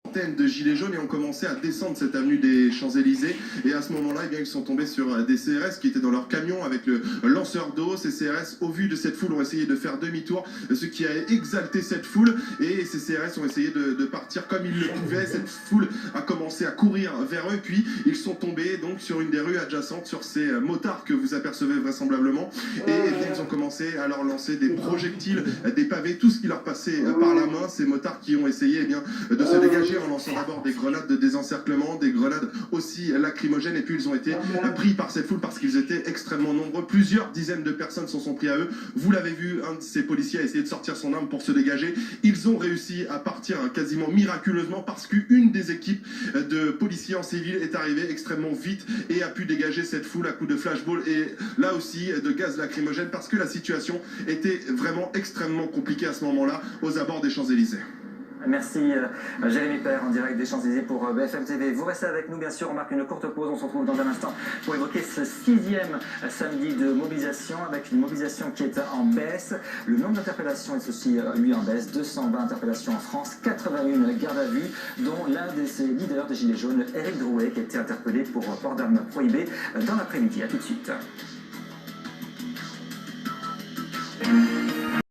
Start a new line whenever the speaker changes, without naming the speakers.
De gilets jaunes et ont commencé à descendre cette avenue des Champs-Élysées, et à ce moment-là ils sont tombés sur des CRS qui étaient dans leur camion avec le lanceur d'eau. Ces CRS, au vu de cette foule, ont essayé de faire demi-tour, ce qui a exalté cette foule, et ces CRS ont essayé de partir comme ils le pouvaient. Cette foule a commencé à courir vers eux, puis ils sont tombés donc sur une des rues adjacentes, sur ces motards que vous apercevez vraisemblablement, et ils ont commencé à leur lancer des projectiles, des pavés, tout ce qui leur passait par la main. Ces motards qui ont essayé de se dégager en lançant d'abord des grenades de désencerclement, des grenades aussi lacrymogènes, et puis ils ont été pris par cette foule parce qu'ils étaient extrêmement nombreux. Plusieurs dizaines de personnes s'en sont pris à eux. Vous l'avez vu, un de ces policiers a essayé de sortir son arme pour se dégager. Ils ont réussi à partir quasiment miraculeusement parce qu'une des équipes de policiers en civil est arrivée extrêmement vite et a pu dégager cette foule à coups de flashball et là aussi de gaz lacrymogène, parce que la situation était vraiment extrêmement compliquée à ce moment-là aux abords des Champs-Élysées.
Merci Jérémy Père en direct des Champs-Élysées pour BFM TV. Vous restez avec nous, bien sûr, on marque une courte pause, on se retrouve dans un instant pour évoquer ce 6e samedi de mobilisation, avec une mobilisation qui est en baisse. Le nombre d'interpellations est aussi, lui, en baisse, 220 interpellations en France, 81 gardes à vue, dont l'un de ses leaders des Gilets jaunes, Éric Drouet, qui a été interpellé pour port d'armes prohibées dans l'après-midi. A tout de suite.